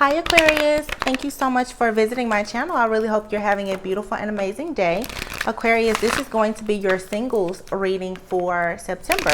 Hi Aquarius, thank you so much for visiting my channel. I really hope you're having a beautiful and amazing day. Aquarius, this is going to be your singles reading for September.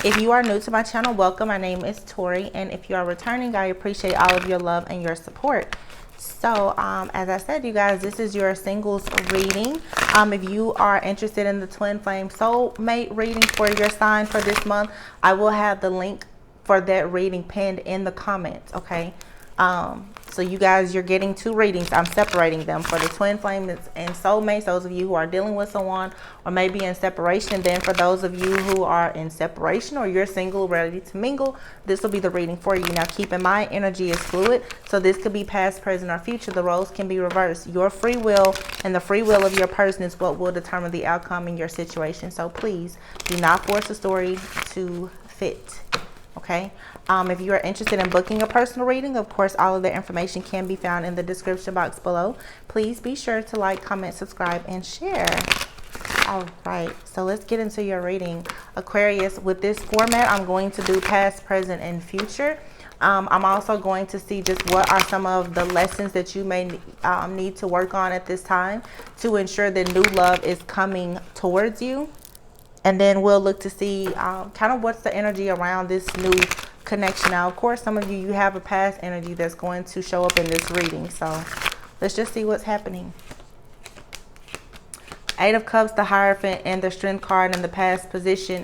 If you are new to my channel, welcome. My name is Tori, and if you are returning, I appreciate all of your love and your support. So as I said, you guys, this is your singles reading. If you are interested in the twin flame soulmate reading for your sign for this month, I will have the link for that reading pinned in the comments. Okay, so you guys, you're getting two readings. I'm separating them for the twin flame and soulmates, those of you who are dealing with someone or maybe in separation. And then for those of you who are in separation or you're single, ready to mingle, this will be the reading for you. Now keep in mind, energy is fluid, so this could be past, present, or future. The roles can be reversed. Your free will and the free will of your person is what will determine the outcome in your situation. So please do not force the story to fit. Okay, if you are interested in booking a personal reading, of course, all of the information can be found in the description box below. Please be sure to like, comment, subscribe, and share. All right, so let's get into your reading, Aquarius. With this format, I'm going to do past, present, and future. I'm also going to see just what are some of the lessons that you may need to work on at this time to ensure that new love is coming towards you. And then we'll look to see kind of what's the energy around this new connection. Now, of course, some of you have a past energy that's going to show up in this reading. So let's just see what's happening. Eight of Cups, the Hierophant, and the Strength card in the past position.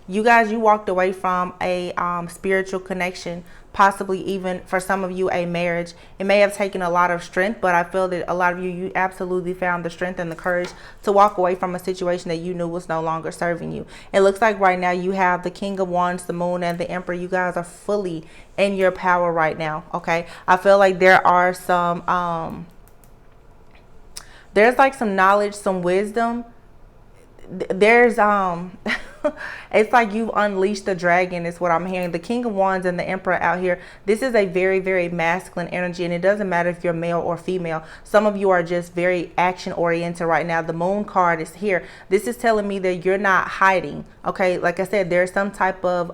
You guys, you walked away from a spiritual connection, possibly even for some of you a marriage. It may have taken a lot of strength, but I feel that a lot of you absolutely found the strength and the courage to walk away from a situation that you knew was no longer serving you. It looks like right now you have the King of Wands, the Moon, and the Emperor. You guys are fully in your power right now. Okay, I feel like there are some there's like some knowledge, some wisdom. There's it's like you've unleashed the dragon is what I'm hearing. The King of Wands and the Emperor out here. This is a very, very masculine energy, and it doesn't matter if you're male or female. Some of you are just very action oriented right now. The Moon card is here. This is telling me that you're not hiding. Okay, like I said, there's some type of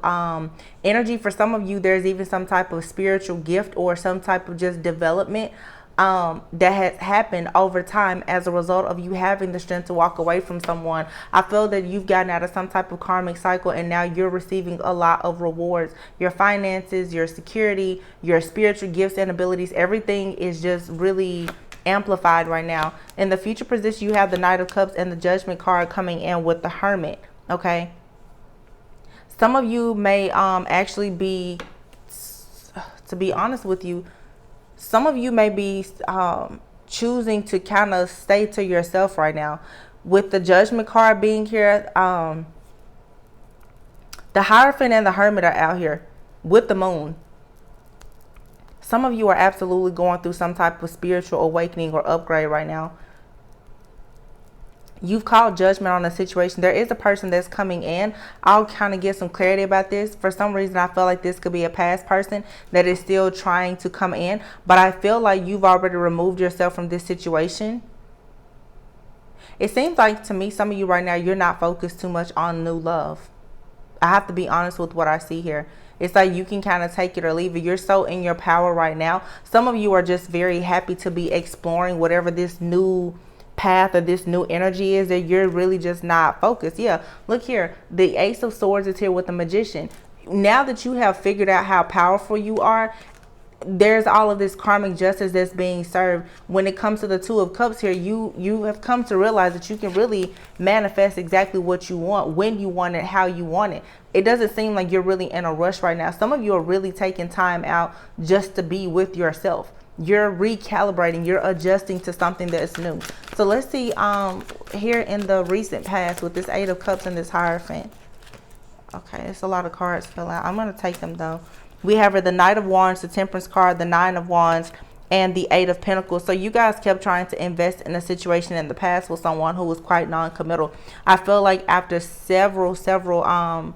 energy. For some of you, there's even some type of spiritual gift or some type of just development that has happened over time as a result of you having the strength to walk away from someone. I feel that you've gotten out of some type of karmic cycle, and now you're receiving a lot of rewards. Your finances, your security, your spiritual gifts and abilities, everything is just really amplified right now. In the future position, you have the Knight of Cups and the Judgment card coming in with the Hermit. Okay, some of you may actually be, to be honest with you, some of you may be choosing to kind of stay to yourself right now. With the Judgment card being here, the Hierophant and the Hermit are out here with the Moon. Some of you are absolutely going through some type of spiritual awakening or upgrade right now. You've called judgment on a situation. There is a person that's coming in. I'll kind of get some clarity about this. For some reason, I feel like this could be a past person that is still trying to come in. But I feel like you've already removed yourself from this situation. It seems like to me, some of you right now, you're not focused too much on new love. I have to be honest with what I see here. It's like you can kind of take it or leave it. You're so in your power right now. Some of you are just very happy to be exploring whatever this new path or this new energy is, that you're really just not focused. Yeah, look here, the Ace of Swords is here with the Magician. Now that you have figured out how powerful you are, there's all of this karmic justice that's being served. When it comes to the Two of Cups here, you have come to realize that you can really manifest exactly what you want, when you want it, how you want it. It doesn't seem like you're really in a rush right now. Some of you are really taking time out just to be with yourself. You're recalibrating, you're adjusting to something that's new. So let's see here in the recent past with this Eight of Cups and this Hierophant. Okay, it's a lot of cards fell out. I'm going to take them though. We have the Knight of Wands, the Temperance card, the Nine of Wands, and the Eight of Pentacles. So you guys kept trying to invest in a situation in the past with someone who was quite non-committal. I feel like after several times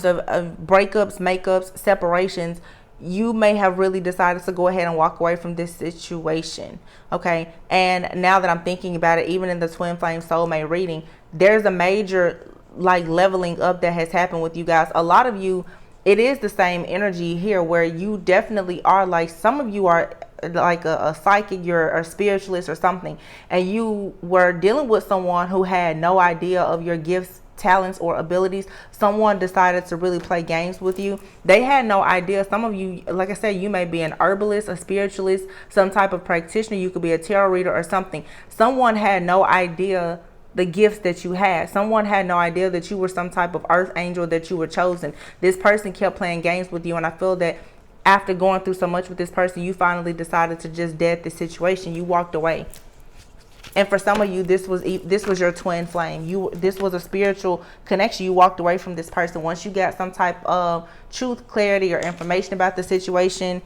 of breakups, makeups, separations, you may have really decided to go ahead and walk away from this situation. Okay, and now that I'm thinking about it, even in the twin flame soulmate reading, there's a major like leveling up that has happened with you guys. A lot of you it is the same energy here, where you definitely are, like, some of you are like a psychic, you're a spiritualist or something, and you were dealing with someone who had no idea of your gifts, talents, or abilities. Someone decided to really play games with you. They had no idea. Some of you, like I said, you may be an herbalist, a spiritualist, some type of practitioner. You could be a tarot reader or something. Someone had no idea the gifts that you had. Someone had no idea that you were some type of earth angel, that you were chosen. This person kept playing games with you, and I feel that after going through so much with this person, you finally decided to just dead the situation. You walked away. And for some of you, this was your twin flame. This was a spiritual connection. You walked away from this person once you got some type of truth, clarity, or information about the situation,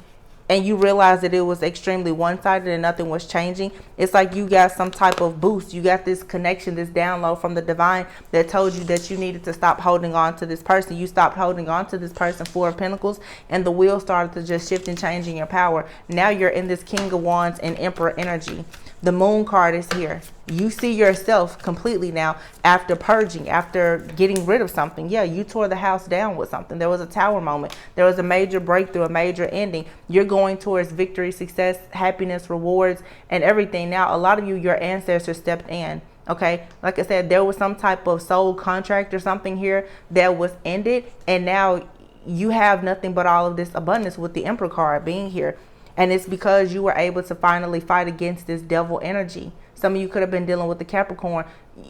and you realized that it was extremely one-sided and nothing was changing. It's like you got some type of boost. You got this connection, this download from the divine that told you that you needed to stop holding on to this person. You stopped holding on to this person, Four of Pentacles, and the wheel started to just shift and change in your power. Now you're in this King of Wands and Emperor energy. The Moon card is here. You see yourself completely now after purging, after getting rid of something. Yeah, you tore the house down with something. There was a tower moment. There was a major breakthrough, a major ending. You're going towards victory, success, happiness, rewards, and everything. Now, a lot of you, your ancestors stepped in. Okay, like I said, there was some type of soul contract or something here that was ended, and now you have nothing but all of this abundance with the Emperor card being here. And it's because you were able to finally fight against this devil energy. Some of you could have been dealing with the Capricorn.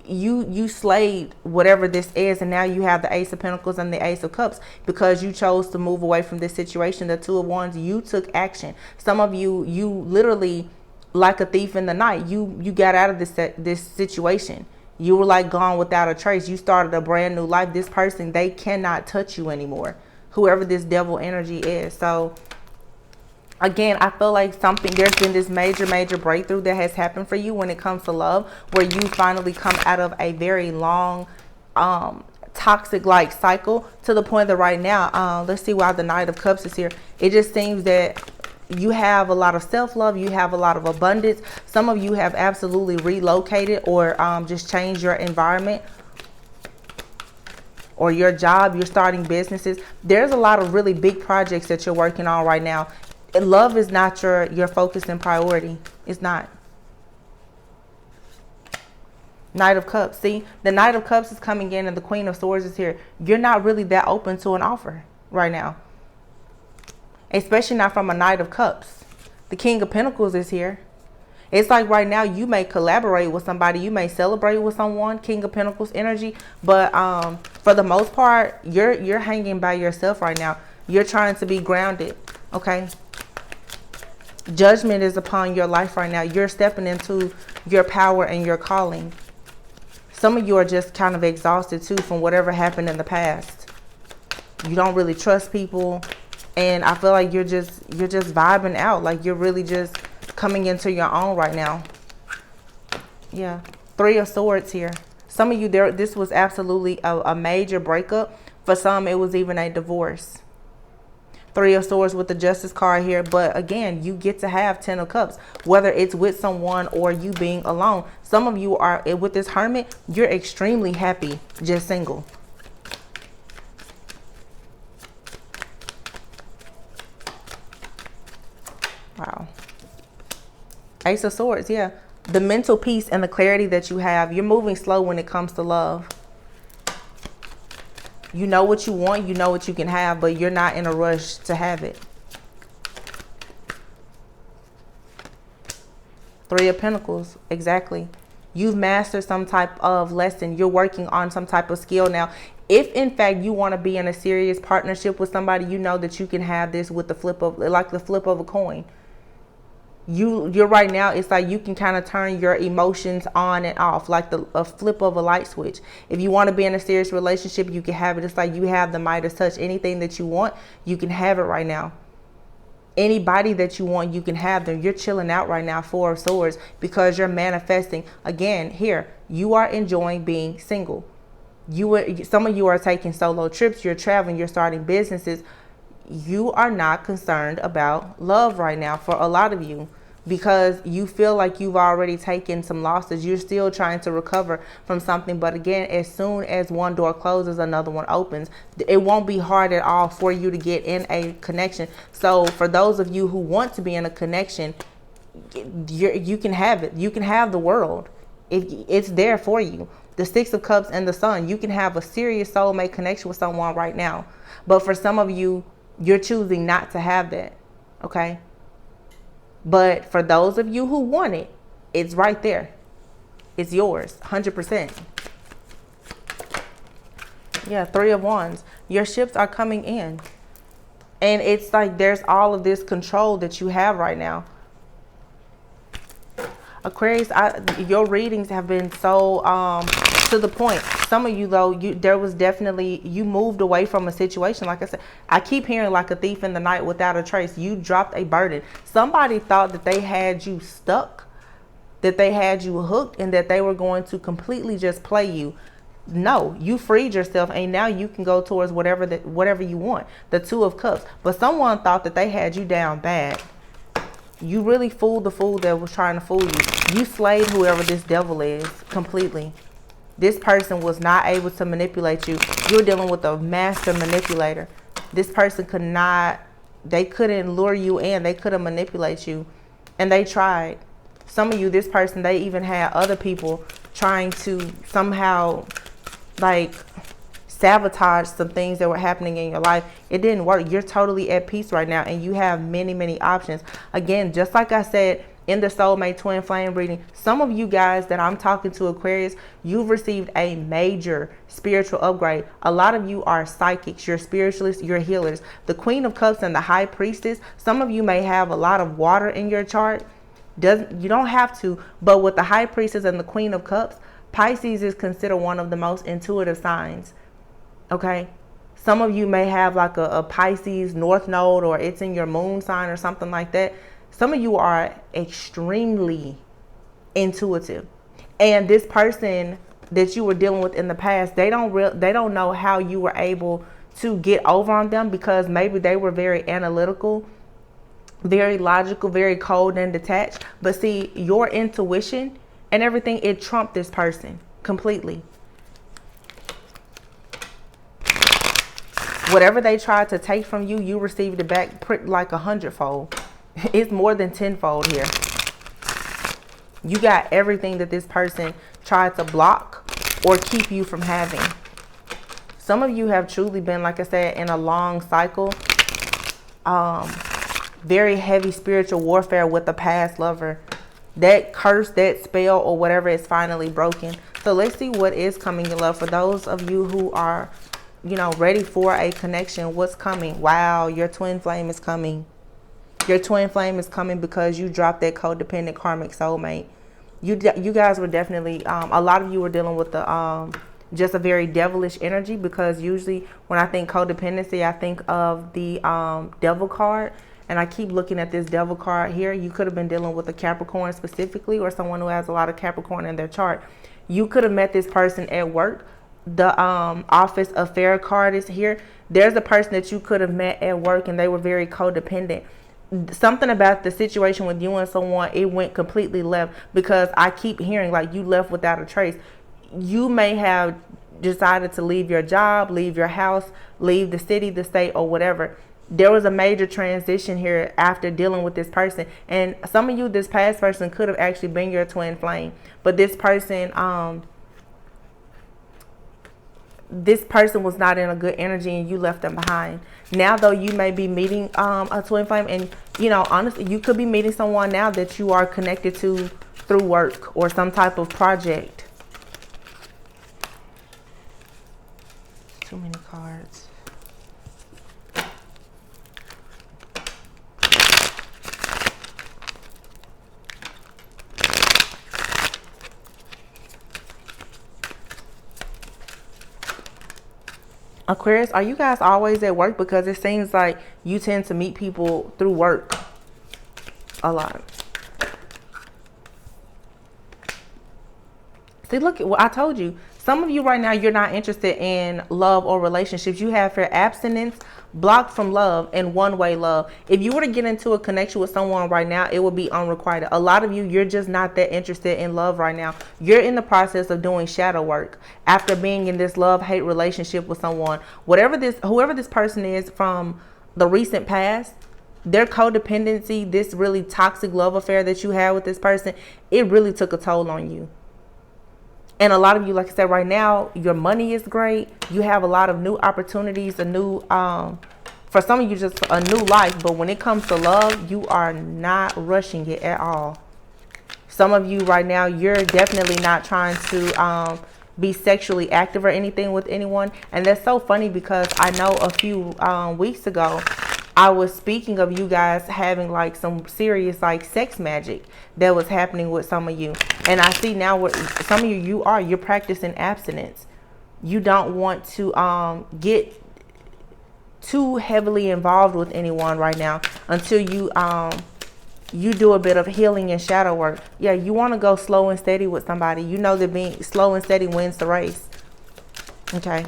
You slayed whatever this is, and now you have the Ace of Pentacles and the Ace of Cups because you chose to move away from this situation. The Two of Wands, you took action. Some of you, you literally, like a thief in the night, you got out of this situation. You were like gone without a trace. You started a brand new life. This person, they cannot touch you anymore, whoever this devil energy is. So again, I feel like there's been this major breakthrough that has happened for you when it comes to love, where you finally come out of a very long, toxic like cycle, to the point that right now, let's see why the Knight of Cups is here. It just seems that you have a lot of self-love. You have a lot of abundance. Some of you have absolutely relocated or just changed your environment or your job. You're starting businesses. There's a lot of really big projects that you're working on right now. Love is not your focus and priority. It's not. Knight of Cups. See, the Knight of Cups is coming in and the Queen of Swords is here. You're not really that open to an offer right now, especially not from a Knight of Cups. The King of Pentacles is here. It's like right now you may collaborate with somebody. You may celebrate with someone, King of Pentacles energy. But for the most part, you're hanging by yourself right now. You're trying to be grounded. Okay. Judgment is upon your life right now. You're stepping into your power and your calling. Some of you are just kind of exhausted too from whatever happened in the past. You don't really trust people, and I feel like you're just vibing out. Like you're really just coming into your own right now. Yeah. Three of Swords here. Some of you, this was absolutely a major breakup. For some, it was even a divorce. Three of Swords with the Justice card here. But again, you get to have 10 of Cups, whether it's with someone or you being alone. Some of you are with this Hermit. You're extremely happy just single. Wow. Ace of Swords. Yeah. The mental peace and the clarity that you have. You're moving slow when it comes to love. You know what you want, you know what you can have, but you're not in a rush to have it. Three of Pentacles, exactly. You've mastered some type of lesson. You're working on some type of skill now. If in fact you want to be in a serious partnership with somebody, you know that you can have this with the flip of, like the flip of a coin. You're right now, it's like you can kind of turn your emotions on and off, like a flip of a light switch. If you want to be in a serious relationship, you can have it. It's like you have the Midas touch. Anything that you want, you can have it right now. Anybody that you want, you can have them. You're chilling out right now, Four of Swords, because you're manifesting. Again, here, you are enjoying being single. Some of you are taking solo trips. You're traveling. You're starting businesses. You are not concerned about love right now for a lot of you. because you feel like you've already taken some losses. You're still trying to recover from something. But again, as soon as one door closes, another one opens. It won't be hard at all for you to get in a connection. So for those of you who want to be in a connection, you can have it. You can have the world. It's there for you. The Six of Cups and the Sun. You can have a serious soulmate connection with someone right now. But for some of you, you're choosing not to have that. Okay? But for those of you who want it, it's right there. It's yours, 100%. Yeah, Three of Wands. Your ships are coming in. And it's like there's all of this control that you have right now. Aquarius, your readings have been so to the point. Some of you, though, there was definitely, you moved away from a situation. Like I said, I keep hearing like a thief in the night without a trace. You dropped a burden. Somebody thought that they had you stuck, that they had you hooked, and that they were going to completely just play you. No, you freed yourself, and now you can go towards whatever you want. The Two of Cups. But someone thought that they had you down bad. You really fooled the fool that was trying to fool you. You slayed whoever this devil is completely. This person was not able to manipulate you. You're dealing with a master manipulator. This person they couldn't lure you in. They couldn't manipulate you. And they tried. Some of you, this person, they even had other people trying to somehow like sabotage some things that were happening in your life. It didn't work. You're totally at peace right now, and you have many, many options. Again, just like I said in the Soulmate Twin Flame reading, some of you guys that I'm talking to, Aquarius, you've received a major spiritual upgrade. A lot of you are psychics, you're spiritualists, you're healers. The Queen of Cups and the High Priestess, some of you may have a lot of water in your chart. You don't have to, but with the High Priestess and the Queen of Cups, Pisces is considered one of the most intuitive signs. Okay, some of you may have like a Pisces North Node, or it's in your moon sign or something like that. Some of you are extremely intuitive, and this person that you were dealing with in the past, they don't know how you were able to get over on them, because maybe they were very analytical, very logical, very cold and detached. But see, your intuition and everything, it trumped this person completely. Whatever they tried to take from you, you received it back like 100-fold. It's more than 10-fold here. You got everything that this person tried to block or keep you from having. Some of you have truly been, like I said, in a long cycle. Very heavy spiritual warfare with a past lover. That curse, that spell, or whatever is finally broken. So let's see what is coming in love. For those of you who are, ready for a connection, what's coming? Wow, your twin flame is coming. Your twin flame is coming because you dropped that codependent karmic soulmate. You guys were definitely, a lot of you were dealing with the just a very devilish energy, because usually when I think codependency, I think of the devil card. And I keep looking at this devil card here. You could have been dealing with a Capricorn specifically, or someone who has a lot of Capricorn in their chart. You could have met this person at work. The office affair card is here. There's a person that you could have met at work, and they were very codependent. Something about the situation with you and someone, it went completely left, because I keep hearing like you left without a trace. You may have decided to leave your job, leave your house, leave the city, the state, or whatever. There was a major transition here after dealing with this person. And some of you, this past person could have actually been your twin flame. But this person was not in a good energy, and you left them behind. Now, though, you may be meeting a twin flame, and, honestly, you could be meeting someone now that you are connected to through work or some type of project. Too many cards. Aquarius, are you guys always at work? Because it seems like you tend to meet people through work a lot. See, look, I told you. Some of you right now, you're not interested in love or relationships. You have your abstinence, blocked from love and one-way love. If you were to get into a connection with someone right now, it would be unrequited. A lot of you, you're just not that interested in love right now. You're in the process of doing shadow work after being in this love-hate relationship with someone. Whoever this person is from the recent past, their codependency, this really toxic love affair that you had with this person, it really took a toll on you. And a lot of you, like I said, right now, your money is great. You have a lot of new opportunities, a new, for some of you, just a new life. But when it comes to love, you are not rushing it at all. Some of you right now, you're definitely not trying to be sexually active or anything with anyone. And that's so funny because I know a few weeks ago, I was speaking of you guys having like some serious like sex magic that was happening with some of you. And I see now what some of you're practicing abstinence. You don't want to get too heavily involved with anyone right now until you do a bit of healing and shadow work. Yeah, you want to go slow and steady with somebody. You know that being slow and steady wins the race. Okay.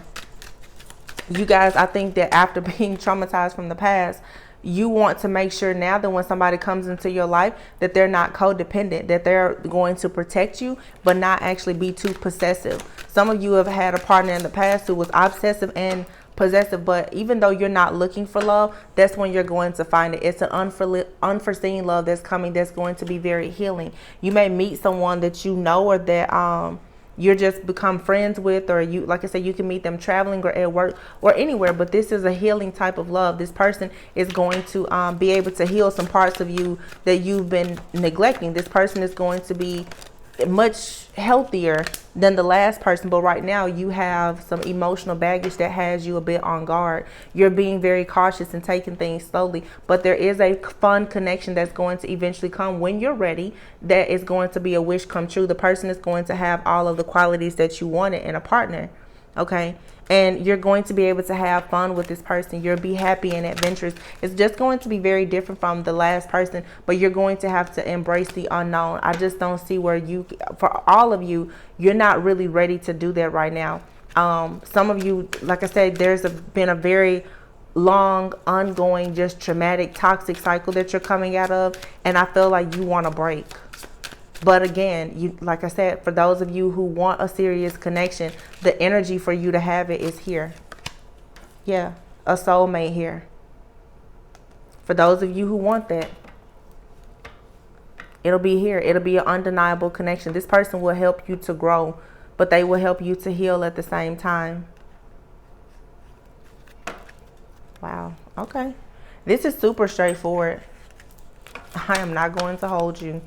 You guys, I think that after being traumatized from the past, you want to make sure now that when somebody comes into your life that they're not codependent, that they're going to protect you, but not actually be too possessive. Some of you have had a partner in the past who was obsessive and possessive, but even though you're not looking for love, that's when you're going to find it. It's an unforeseen love that's coming that's going to be very healing. You may meet someone that you know or that you're just become friends with, or you, like I said, you can meet them traveling or at work or anywhere, but this is a healing type of love. This person is going to be able to heal some parts of you that you've been neglecting. This person is going to be much healthier than the last person, but right now you have some emotional baggage that has you a bit on guard. You're being very cautious and taking things slowly, but there is a fun connection that's going to eventually come when you're ready. That is going to be a wish come true. The person is going to have all of the qualities that you wanted in a partner. Okay. And you're going to be able to have fun with this person. You'll be happy and adventurous. It's just going to be very different from the last person, but you're going to have to embrace the unknown. I just don't see where you, for all of you, you're not really ready to do that right now. Some of you, like I said, been a very long, ongoing, just traumatic, toxic cycle that you're coming out of. And I feel like you want a break. But again, you, like I said, for those of you who want a serious connection, the energy for you to have it is here. Yeah, a soulmate here. For those of you who want that, it'll be here. It'll be an undeniable connection. This person will help you to grow, but they will help you to heal at the same time. Wow. Okay. This is super straightforward. I am not going to hold you.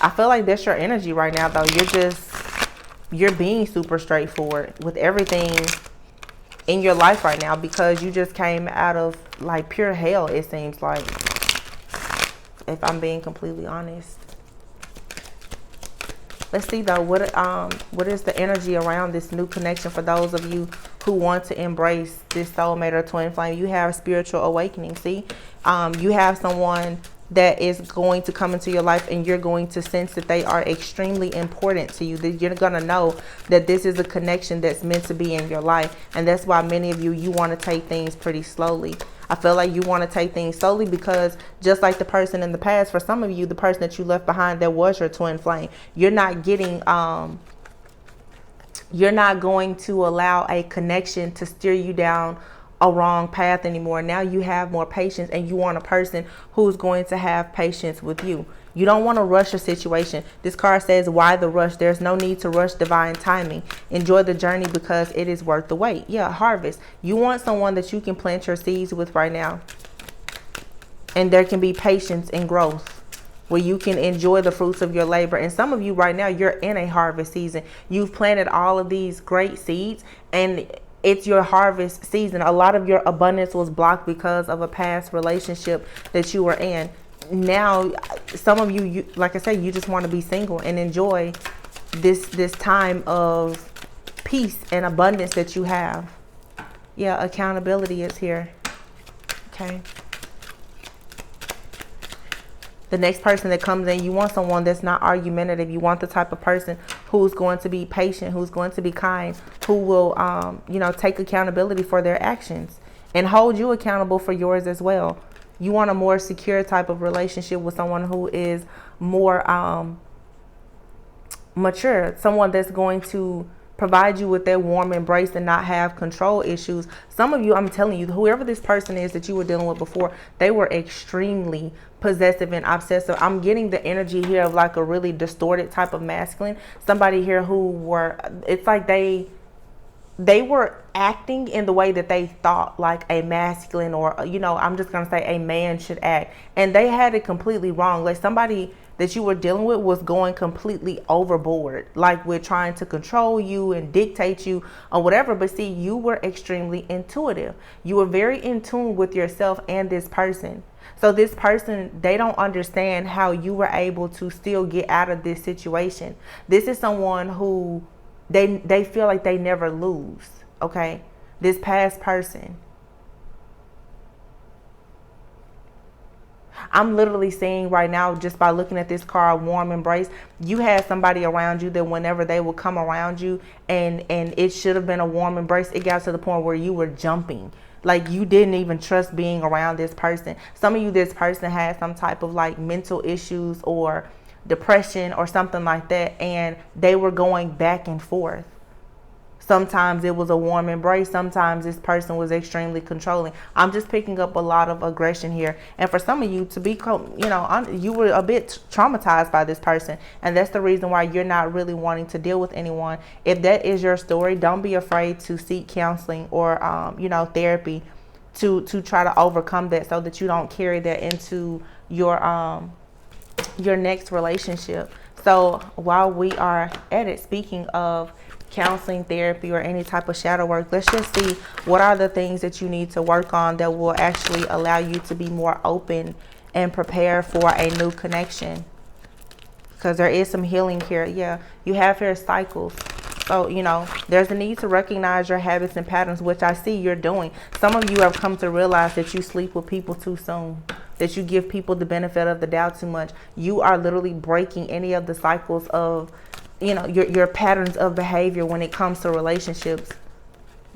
I feel like that's your energy right now, though. You're being super straightforward with everything in your life right now because you just came out of like pure hell, it seems like, if I'm being completely honest. Let's see though, what is the energy around this new connection for those of you who want to embrace this soulmate or twin flame? You have spiritual awakening. See, you have someone that is going to come into your life and you're going to sense that they are extremely important to you. That you're going to know that this is a connection that's meant to be in your life. And that's why many of you want to take things pretty slowly. I feel like you want to take things slowly because just like the person in the past, for some of you, the person that you left behind, that was your twin flame. You're not getting, you're not going to allow a connection to steer you down a wrong path anymore. Now you have more patience and you want a person who's going to have patience with you. You don't want to rush a situation. This card says, why the rush? There's no need to rush divine timing. Enjoy the journey because it is worth the wait. Yeah, harvest. You want someone that you can plant your seeds with right now. And there can be patience and growth where you can enjoy the fruits of your labor. And some of you right now, you're in a harvest season. You've planted all of these great seeds and it's your harvest season. A lot of your abundance was blocked because of a past relationship that you were in. Now, some of you, like I said, you just want to be single and enjoy this time of peace and abundance that you have. Yeah, accountability is here. Okay. The next person that comes in, you want someone that's not argumentative. You want the type of person who's going to be patient, who's going to be kind, who will, you know, take accountability for their actions and hold you accountable for yours as well. You want a more secure type of relationship with someone who is more mature, someone that's going to provide you with that warm embrace and not have control issues. Some of you, I'm telling you, whoever this person is that you were dealing with before, they were extremely possessive and obsessive. I'm getting the energy here of like a really distorted type of masculine. Somebody here who were, it's like they were acting in the way that they thought like a masculine, or, you know, I'm just going to say a man should act. And they had it completely wrong. Like somebody that you were dealing with was going completely overboard, like with trying to control you and dictate you or whatever. But see, you were extremely intuitive. You were very in tune with yourself and this person. So this person, they don't understand how you were able to still get out of this situation. This is someone who they feel like they never lose. Okay, this past person, I'm literally seeing right now, just by looking at this card, warm embrace. You had somebody around you that whenever they would come around you, and it should have been a warm embrace, it got to the point where you were jumping. Like you didn't even trust being around this person. Some of you, this person had some type of like mental issues or depression or something like that, and they were going back and forth. Sometimes it was a warm embrace. Sometimes this person was extremely controlling. I'm just picking up a lot of aggression here. And for some of you to be, you know, you were a bit traumatized by this person. And that's the reason why you're not really wanting to deal with anyone. If that is your story, don't be afraid to seek counseling or, you know, therapy to try to overcome that, so that you don't carry that into your next relationship. So while we are at it, speaking of counseling, therapy, or any type of shadow work, let's just see what are the things that you need to work on that will actually allow you to be more open and prepare for a new connection, because there is some healing here. Yeah, you have here cycles. So, you know, there's a need to recognize your habits and patterns, which I see you're doing. Some of you have come to realize that you sleep with people too soon, that you give people the benefit of the doubt too much. You are literally breaking any of the cycles of, you know, your patterns of behavior when it comes to relationships.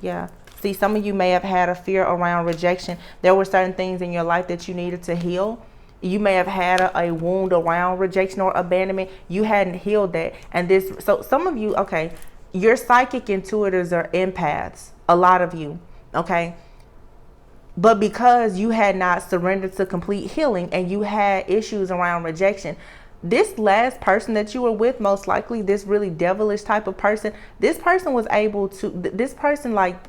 Yeah. See, some of you may have had a fear around rejection. There were certain things in your life that you needed to heal. You may have had a wound around rejection or abandonment. You hadn't healed that. And this, so some of you, okay, your psychic intuitors are empaths, a lot of you, okay? But because you had not surrendered to complete healing and you had issues around rejection, this last person that you were with, most likely this really devilish type of person, this person was able to, this person, like,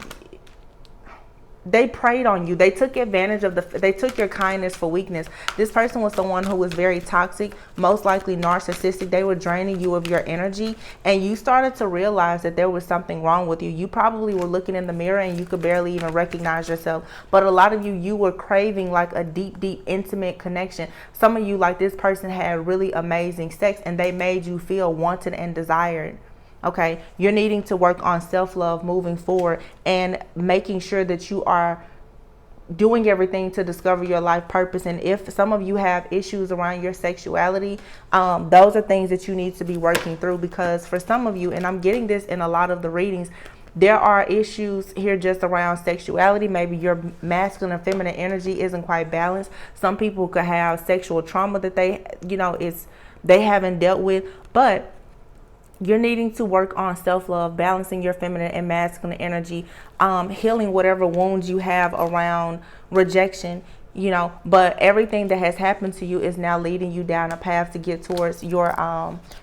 they preyed on you. They took advantage of they took your kindness for weakness. This person was someone who was very toxic, most likely narcissistic. They were draining you of your energy, and you started to realize that there was something wrong with you. You probably were looking in the mirror and you could barely even recognize yourself. But a lot of you were craving like a deep, deep, intimate connection. Some of you, like this person, had really amazing sex and they made you feel wanted and desired. Okay, you're needing to work on self-love moving forward and making sure that you are doing everything to discover your life purpose. And if some of you have issues around your sexuality, those are things that you need to be working through, because for some of you, and I'm getting this in a lot of the readings, there are issues here just around sexuality. Maybe your masculine and feminine energy isn't quite balanced. Some people could have sexual trauma that they, you know, they haven't dealt with, but you're needing to work on self-love, balancing your feminine and masculine energy, healing whatever wounds you have around rejection, you know. But everything that has happened to you is now leading you down a path to get towards your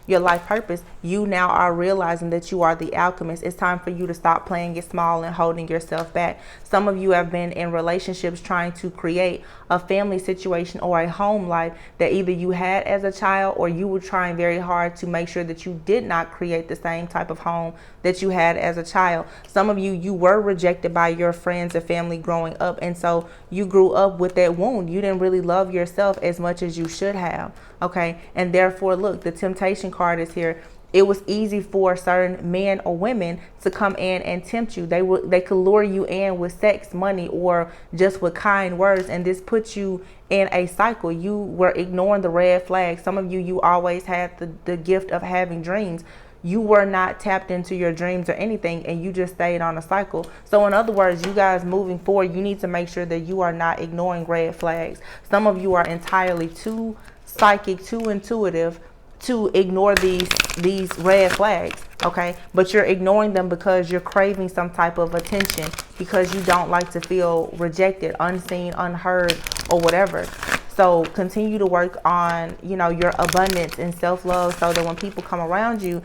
life purpose. You now are realizing that you are the alchemist. It's time for you to stop playing it small and holding yourself back. Some of you have been in relationships trying to create a family situation or a home life that either you had as a child, or you were trying very hard to make sure that you did not create the same type of home that you had as a child. Some of you were rejected by your friends and family growing up, and so you grew up with that wound. You didn't really love yourself as much as you should have. Okay, and therefore, look, the temptation card is here. It was easy for certain men or women to come in and tempt you. They could lure you in with sex, money, or just with kind words, and this puts you in a cycle. You were ignoring the red flags. Some of you always had the gift of having dreams. you were not tapped into your dreams or anything, and you just stayed on a cycle. So in other words, you guys moving forward, you need to make sure that you are not ignoring red flags. Some of you are entirely too psychic, too intuitive to ignore these red flags, okay? But you're ignoring them because you're craving some type of attention, because you don't like to feel rejected, unseen, unheard, or whatever. So continue to work on, you know, your abundance and self-love, so that when people come around you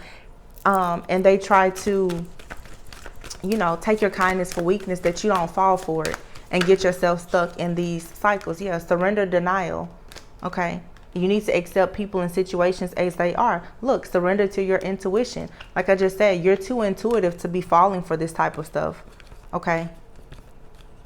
and they try to, you know, take your kindness for weakness, that you don't fall for it and get yourself stuck in these cycles. Yeah, surrender, denial, okay? You need to accept people and situations as they are. Look, surrender to your intuition. Like I just said, you're too intuitive to be falling for this type of stuff, okay?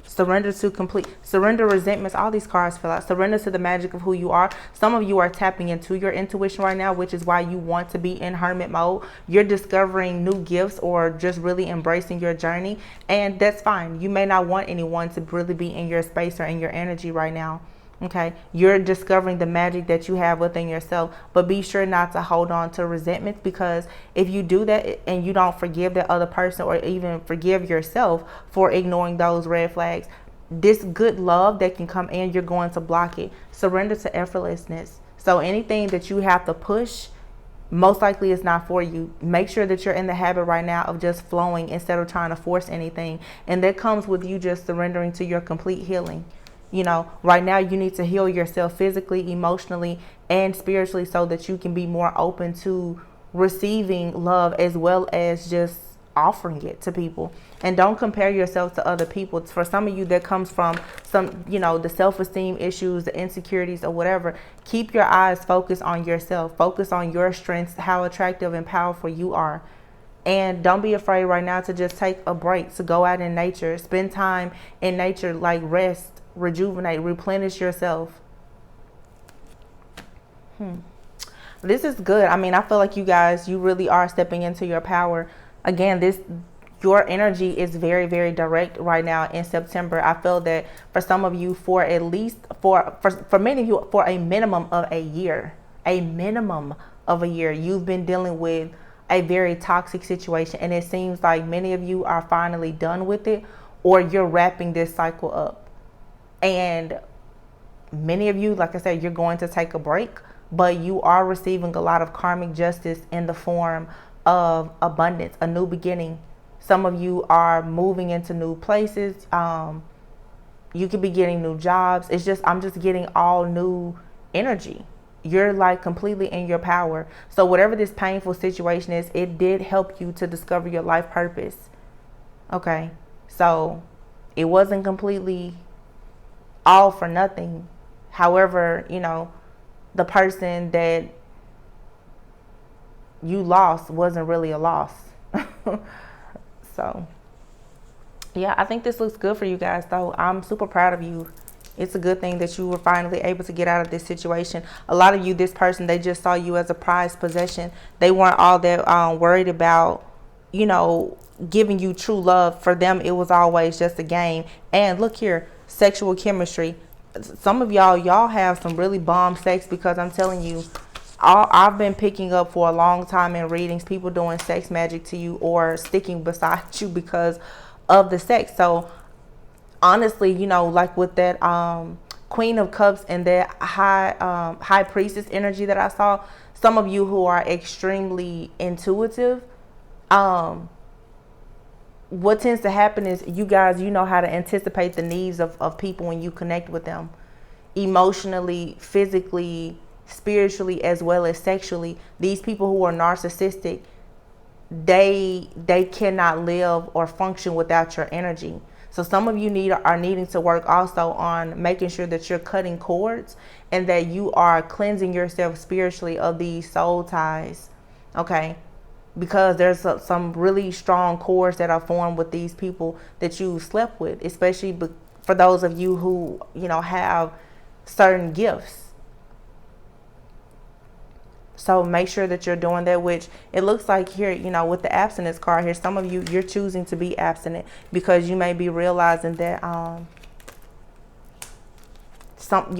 Surrender resentments. All these cards fill out. Surrender to the magic of who you are. Some of you are tapping into your intuition right now, which is why you want to be in hermit mode. You're discovering new gifts or just really embracing your journey, and that's fine. You may not want anyone to really be in your space or in your energy right now. Okay, you're discovering the magic that you have within yourself, but be sure not to hold on to resentments, because if you do that and you don't forgive that other person or even forgive yourself for ignoring those red flags, this good love that can come in, you're going to block it. Surrender to effortlessness. So anything that you have to push, most likely it's not for you. Make sure that you're in the habit right now of just flowing instead of trying to force anything, and that comes with you just surrendering to your complete healing. You know, right now you need to heal yourself physically, emotionally, and spiritually, so that you can be more open to receiving love as well as just offering it to people. And don't compare yourself to other people. For some of you, that comes from some, you know, the self-esteem issues, the insecurities, or whatever. Keep your eyes focused on yourself. Focus on your strengths, how attractive and powerful you are. And don't be afraid right now to just take a break, to go out in nature, spend time in nature, like rest, rejuvenate, replenish yourself. This is good. I mean, I feel like you guys, you really are stepping into your power. Again, your energy is very, very direct right now in September. I feel that for some of you, for at least for many of you, for a minimum of a year, you've been dealing with a very toxic situation, and it seems like many of you are finally done with it, or you're wrapping this cycle up. And many of you, like I said, you're going to take a break, but you are receiving a lot of karmic justice in the form of abundance, a new beginning. Some of you are moving into new places. You could be getting new jobs. I'm just getting all new energy. You're like completely in your power. So whatever this painful situation is, it did help you to discover your life purpose. Okay. So it wasn't completely all for nothing. However, you know, the person that you lost wasn't really a loss. So yeah, I think this looks good for you guys, though. I'm super proud of you. It's a good thing that you were finally able to get out of this situation. A lot of you, this person, they just saw you as a prized possession. They weren't all that worried about, you know, giving you true love. For them, it was always just a game. And look here, sexual chemistry. Some of y'all have some really bomb sex, because I'm telling you, I've been picking up for a long time in readings, people doing sex magic to you or sticking beside you because of the sex. So honestly, you know, like with that Queen of Cups and that High Priestess energy that I saw, some of you who are extremely intuitive, what tends to happen is you guys, you know how to anticipate the needs of people when you connect with them emotionally, physically, spiritually, as well as sexually. These people who are narcissistic, they cannot live or function without your energy. So some of you are needing to work also on making sure that you're cutting cords and that you are cleansing yourself spiritually of these soul ties. Okay. Because there's some really strong cords that are formed with these people that you slept with, especially for those of you who, you know, have certain gifts. So make sure that you're doing that, which it looks like here, you know, with the abstinence card here, some of you, you're choosing to be abstinent because you may be realizing that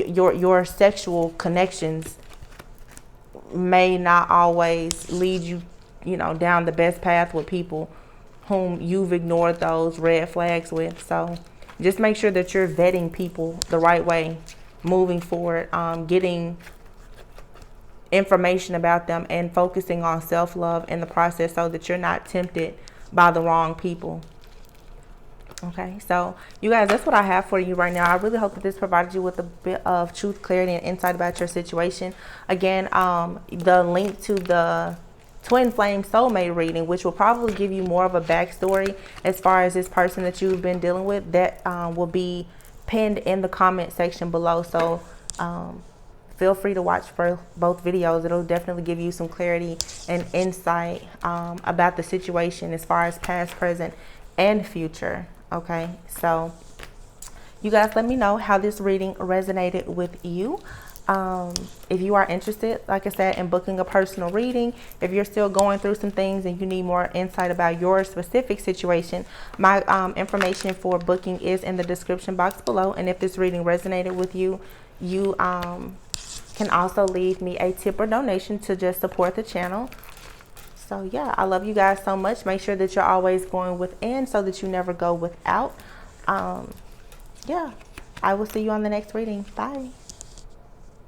your sexual connections may not always lead you you know, down the best path with people whom you've ignored those red flags with. So just make sure that you're vetting people the right way moving forward, getting information about them and focusing on self-love in the process so that you're not tempted by the wrong people. Okay, so you guys, that's what I have for you right now. I really hope that this provided you with a bit of truth, clarity, and insight about your situation. Again, the link to the twin flame soulmate reading, which will probably give you more of a backstory as far as this person that you've been dealing with, that will be pinned in the comment section below. So feel free to watch for both videos. It'll definitely give you some clarity and insight about the situation as far as past, present, and future. Okay, so you guys, let me know how this reading resonated with you. If you are interested, like I said, in booking a personal reading, if you're still going through some things and you need more insight about your specific situation, my information for booking is in the description box below. And if this reading resonated with you, you can also leave me a tip or donation to just support the channel. So yeah, I love you guys so much. Make sure that you're always going within so that you never go without. Yeah, I will see you on the next reading. Bye.